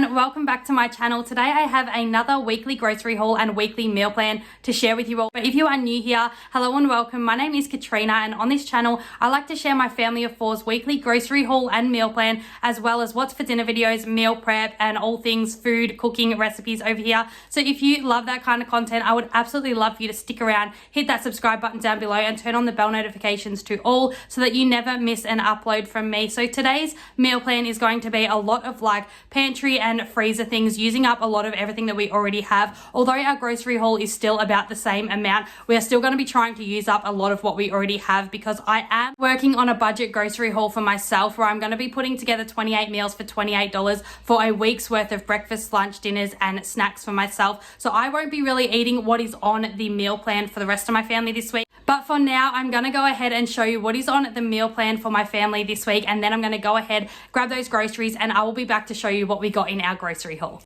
and welcome back to my channel. Today I have another weekly grocery haul and weekly meal plan to share with you all. But if you are new here, hello and welcome. My name is Katrina, and on this channel I like to share my family of four's weekly grocery haul and meal plan, as well as what's for dinner videos, meal prep, and all things food, cooking, recipes over here. So if you love that kind of content, I would absolutely love for you to stick around, hit that subscribe button down below and turn on the bell notifications to all so that you never miss an upload from me. So today's meal plan is going to be a lot of like pantry and freezer things, using up a lot of everything that we already have. Although our grocery haul is still about the same amount, we are still going to be trying to use up a lot of what we already have, because I am working on a budget grocery haul for myself where I'm going to be putting together 28 meals for $28 for a week's worth of breakfast, lunch, dinners and snacks for myself. So I won't be really eating what is on the meal plan for the rest of my family this week. But for now, I'm going to go ahead and show you what is on the meal plan for my family this week. And then I'm going to go ahead, grab those groceries, and I will be back to show you what we got in our grocery haul.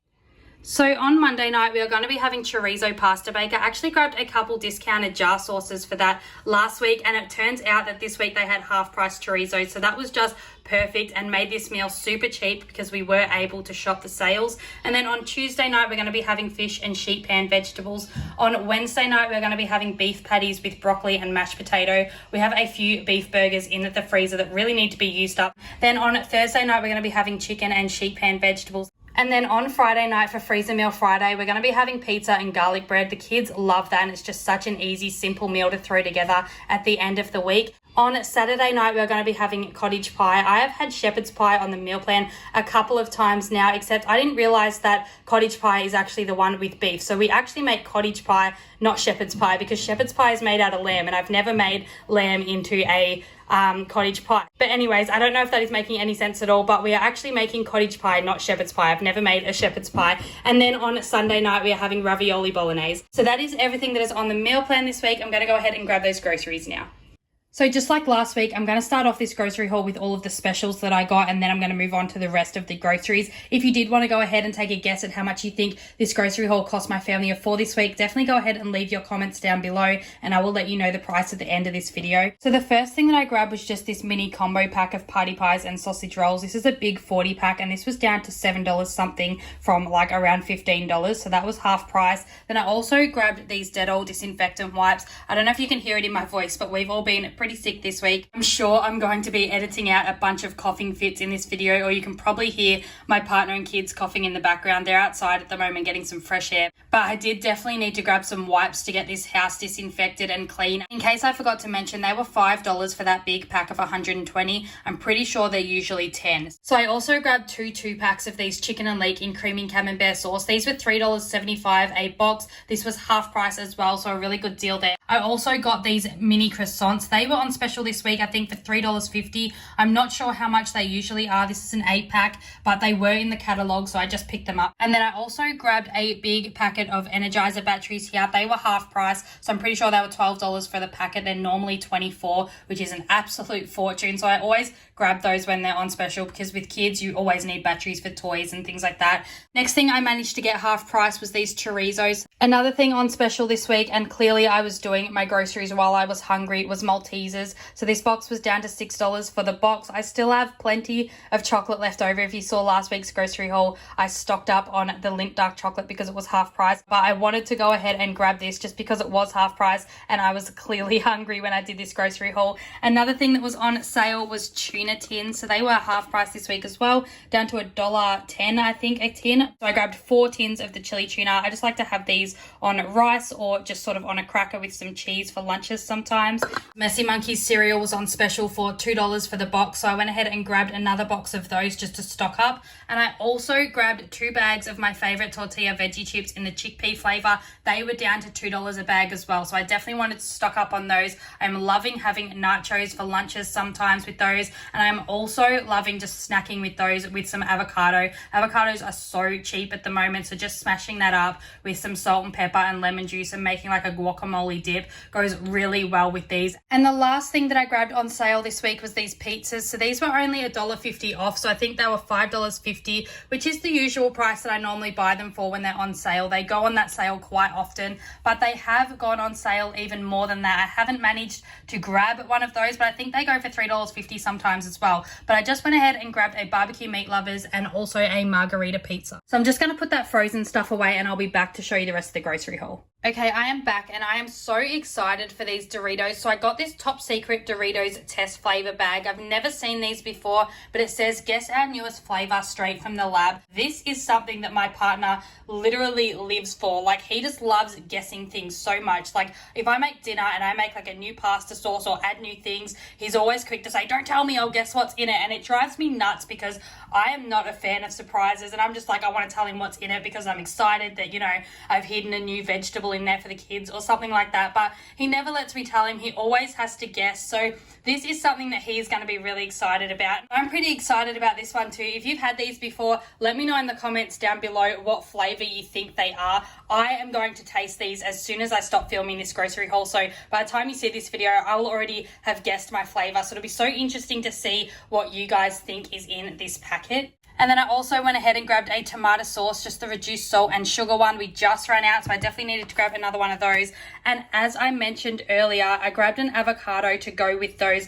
So on Monday night, we are going to be having chorizo pasta bake. I actually grabbed a couple discounted jar sauces for that last week, and it turns out that this week they had half price chorizo. So that was just perfect and made this meal super cheap because we were able to shop the sales. And then on Tuesday night, we're going to be having fish and sheet pan vegetables. On Wednesday night, we're going to be having beef patties with broccoli and mashed potato. We have a few beef burgers in the freezer that really need to be used up. Then on Thursday night, we're going to be having chicken and sheet pan vegetables. And then on Friday night for Freezer Meal Friday, we're going to be having pizza and garlic bread. The kids love that, and it's just such an easy, simple meal to throw together at the end of the week. On Saturday night, we're going to be having cottage pie. I have had shepherd's pie on the meal plan a couple of times now, except I didn't realize that cottage pie is actually the one with beef. So we actually make cottage pie, not shepherd's pie, because shepherd's pie is made out of lamb, and I've never made lamb into a cottage pie. But anyways, I don't know if that is making any sense at all, but we are actually making cottage pie, not shepherd's pie. I've never made a shepherd's pie. And then on Sunday night, we are having ravioli bolognese. So that is everything that is on the meal plan this week. I'm going to go ahead and grab those groceries now. So just like last week, I'm going to start off this grocery haul with all of the specials that I got, and then I'm going to move on to the rest of the groceries. If you did want to go ahead and take a guess at how much you think this grocery haul cost my family of four this week, definitely go ahead and leave your comments down below, and I will let you know the price at the end of this video. So the first thing that I grabbed was just this mini combo pack of party pies and sausage rolls. This is a big 40 pack, and this was down to $7 something from like around $15. So that was half price. Then I also grabbed these Dettol disinfectant wipes. I don't know if you can hear it in my voice, but we've all been pretty sick this week. I'm sure I'm going to be editing out a bunch of coughing fits in this video, or you can probably hear my partner and kids coughing in the background. They're outside at the moment getting some fresh air. But I did definitely need to grab some wipes to get this house disinfected and clean. In case I forgot to mention, they were $5 for that big pack of 120. I'm pretty sure they're usually 10. So I also grabbed two packs of these chicken and leek in creamy camembert sauce. These were $3.75 a box. This was half price as well, so a really good deal there. I also got these mini croissants. They were on special this week, I think for $3.50. I'm not sure how much they usually are. This is an 8-pack, but they were in the catalog, so I just picked them up. And then I also grabbed a big packet of Energizer batteries here. They were half price, so I'm pretty sure they were $12 for the packet. They're normally $24, which is an absolute fortune. So I always grab those when they're on special, because with kids, you always need batteries for toys and things like that. Next thing I managed to get half price was these chorizos. Another thing on special this week, and clearly I was doing my groceries while I was hungry, was Maltesers. So this box was down to $6 for the box. I still have plenty of chocolate left over. If you saw last week's grocery haul, I stocked up on the Lindt dark chocolate because it was half price, but I wanted to go ahead and grab this just because it was half price and I was clearly hungry when I did this grocery haul. Another thing that was on sale was tuna tins. So they were half price this week as well, down to $1.10 I think a tin. So I grabbed 4 tins of the chili tuna. I just like to have these on rice or just sort of on a cracker with some cheese for lunches sometimes. Messy Monkeys cereal was on special for $2 for the box, so I went ahead and grabbed another box of those just to stock up. And I also grabbed 2 bags of my favorite tortilla veggie chips in the chickpea flavor. They were down to $2 a bag as well, so I definitely wanted to stock up on those. I'm loving having nachos for lunches sometimes with those, and I'm also loving just snacking with those with some avocado. Avocados are so cheap at the moment, so just smashing that up with some salt and pepper and lemon juice and making like a guacamole dip dip goes really well with these. And the last thing that I grabbed on sale this week was these pizzas. So these were only $1.50 off. So I think they were $5.50, which is the usual price that I normally buy them for when they're on sale. They go on that sale quite often, but they have gone on sale even more than that. I haven't managed to grab one of those, but I think they go for $3.50 sometimes as well. But I just went ahead and grabbed a barbecue meat lovers and also a margarita pizza. So I'm just going to put that frozen stuff away and I'll be back to show you the rest of the grocery haul. Okay, I am back and I am so excited for these Doritos. So I got this top secret Doritos test flavor bag. I've never seen these before, but it says, guess our newest flavor straight from the lab. This is something that my partner literally lives for. Like, he just loves guessing things so much. Like, if I make dinner and I make like a new pasta sauce or add new things, he's always quick to say, don't tell me, I'll guess what's in it. And it drives me nuts because I am not a fan of surprises. And I'm just like, I want to tell him what's in it because I'm excited that, you know, I've hidden a new vegetable in there for the kids or something like that. But he never lets me tell him. He always has to guess. So this is something that he's going to be really excited about. I'm pretty excited about this one too. If you've had these before, let me know in the comments down below what flavor you think they are. I am going to taste these as soon as I stop filming this grocery haul. So by the time you see this video, I'll already have guessed my flavor. So it'll be so interesting to see what you guys think is in this packet. And then I also went ahead and grabbed a tomato sauce, just the reduced salt and sugar one. We just ran out, so I definitely needed to grab another one of those. And as I mentioned earlier, I grabbed an avocado to go with those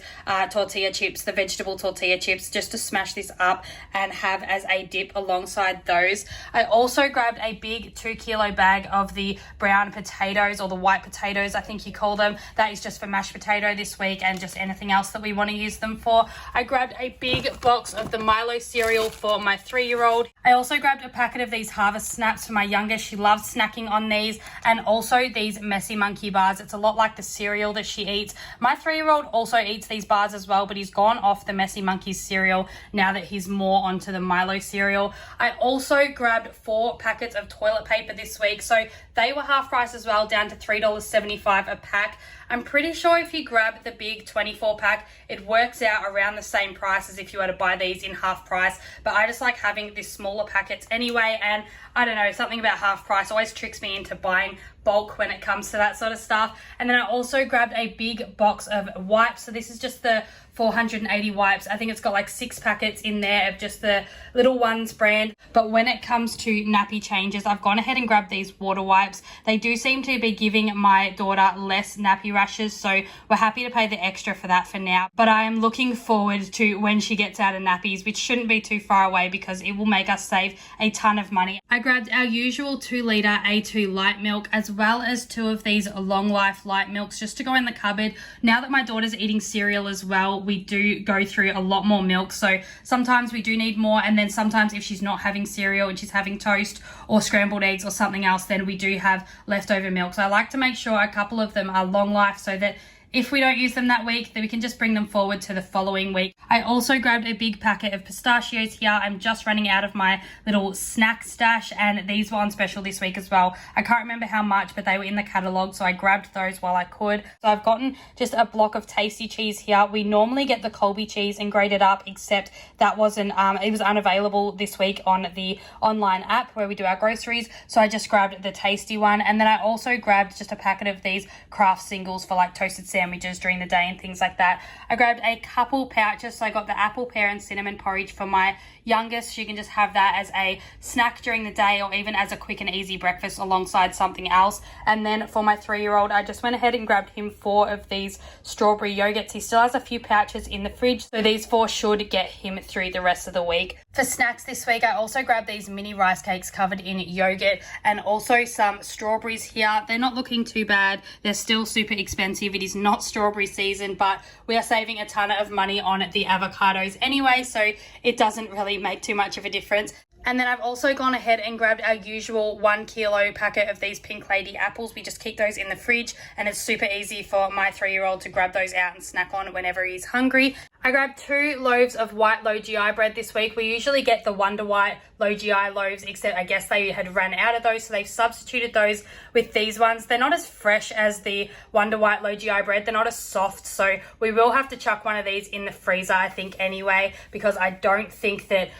tortilla chips, the vegetable tortilla chips, just to smash this up and have as a dip alongside those. I also grabbed a big 2-kilo bag of the brown potatoes, or the white potatoes, I think you call them. That is just for mashed potato this week and just anything else that we want to use them for. I grabbed a big box of the Milo cereal for my 3-year-old. I also grabbed a packet of these Harvest Snaps for my youngest. She loves snacking on these, and also these Messy Monkey bars. It's a lot like the cereal that she eats. My 3-year-old also eats these bars as well, but he's gone off the Messy Monkeys cereal now that he's more onto the Milo cereal. I also grabbed 4 packets of toilet paper this week, so they were half price as well, down to $3.75 a pack. I'm pretty sure if you grab the big 24 pack, it works out around the same price as if you were to buy these in half price. But I just like having these smaller packets anyway, and I don't know, something about half price always tricks me into buying bulk when it comes to that sort of stuff. And then I also grabbed a big box of wipes. So this is just the 480 wipes. I think it's got like 6 packets in there of just the Little Ones brand. But when it comes to nappy changes, I've gone ahead and grabbed these water wipes. They do seem to be giving my daughter less nappy rashes, so we're happy to pay the extra for that for now. But I am looking forward to when she gets out of nappies, which shouldn't be too far away because it will make us save a ton of money. I grabbed our usual 2-litre A2 light milk, as well as 2 of these long life light milks just to go in the cupboard. Now that my daughter's eating cereal as well, we do go through a lot more milk, so sometimes we do need more. And then sometimes if she's not having cereal and she's having toast or scrambled eggs or something else, then we do have leftover milk. So I like to make sure a couple of them are long life so that if we don't use them that week, then we can just bring them forward to the following week. I also grabbed a big packet of pistachios here. I'm just running out of my little snack stash, and these were on special this week as well. I can't remember how much, but they were in the catalogue, so I grabbed those while I could. So I've gotten just a block of tasty cheese here. We normally get the Colby cheese and grate it up, except that wasn't, it was unavailable this week on the online app where we do our groceries. So I just grabbed the tasty one. And then I also grabbed just a packet of these Kraft singles for like toasted sandwiches during the day and things like that. I grabbed a couple pouches, so I got the apple, pear and cinnamon porridge for my youngest. You can just have that as a snack during the day or even as a quick and easy breakfast alongside something else. And then for my 3-year-old, I just went ahead and grabbed him 4 of these strawberry yogurts. He still has a few pouches in the fridge, so these 4 should get him through the rest of the week. For snacks this week, I also grabbed these mini rice cakes covered in yogurt and also some strawberries here. They're not looking too bad. They're still super expensive. It is not strawberry season, but we are saving a ton of money on the avocados anyway, so it doesn't really make too much of a difference. And then I've also gone ahead and grabbed our usual 1 kilo packet of these Pink Lady apples. We just keep those in the fridge, and it's super easy for my 3-year-old to grab those out and snack on whenever he's hungry. I grabbed 2 loaves of white low GI bread this week. We usually get the Wonder White low GI loaves, except I guess they had run out of those, so they've substituted those with these ones. They're not as fresh as the Wonder White low GI bread. They're not as soft, so we will have to chuck one of these in the freezer, I think, anyway, because I don't think that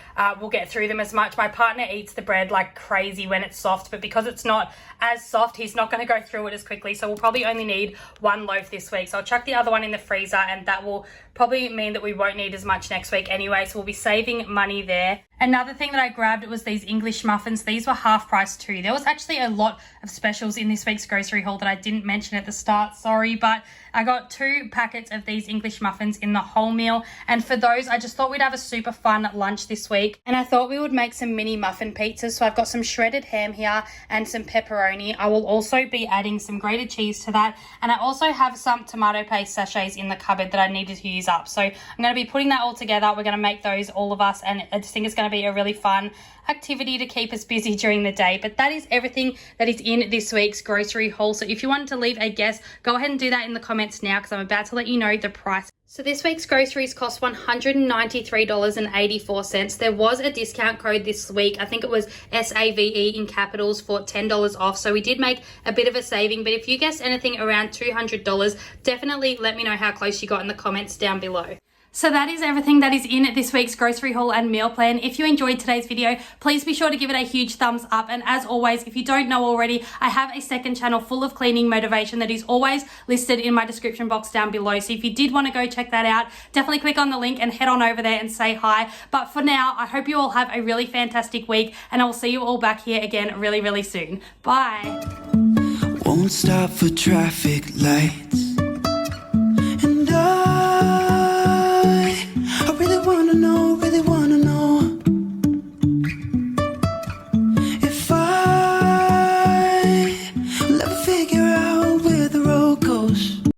we'll get through them as much. My partner eats the bread like crazy when it's soft, but because it's not as soft, he's not going to go through it as quickly, so we'll probably only need 1 loaf this week. So I'll chuck the other one in the freezer, and that will probably mean that we won't need as much next week anyway, so we'll be saving money there. Another thing that I grabbed was these English muffins. These were half price too. There was actually a lot of specials in this week's grocery haul that I didn't mention at the start, sorry, but I got 2 packets of these English muffins in the whole meal, and for those I just thought we'd have a super fun lunch this week, and I thought we would make some mini muffin pizzas. So I've got some shredded ham here and some pepperoni. I will also be adding some grated cheese to that, and I also have some tomato paste sachets in the cupboard that I needed to use up, so I'm going to be putting that all together. We're going to make those, all of us, and I just think it's going to be a really fun activity to keep us busy during the day. But that is everything that is in this week's grocery haul. So if you wanted to leave a guess, go ahead and do that in the comments now, because I'm about to let you know the price. So this week's groceries cost $193.84. There was a discount code this week. I think it was SAVE in capitals for $10 off. So we did make a bit of a saving. But if you guessed anything around $200, definitely let me know how close you got in the comments down below. So that is everything that is in this week's grocery haul and meal plan. If you enjoyed today's video, please be sure to give it a huge thumbs up. And as always, if you don't know already, I have a second channel full of cleaning motivation that is always listed in my description box down below. So if you did want to go check that out, definitely click on the link and head on over there and say hi. But for now, I hope you all have a really fantastic week, and I will see you all back here again really, really soon. Bye. Won't stop for traffic lights.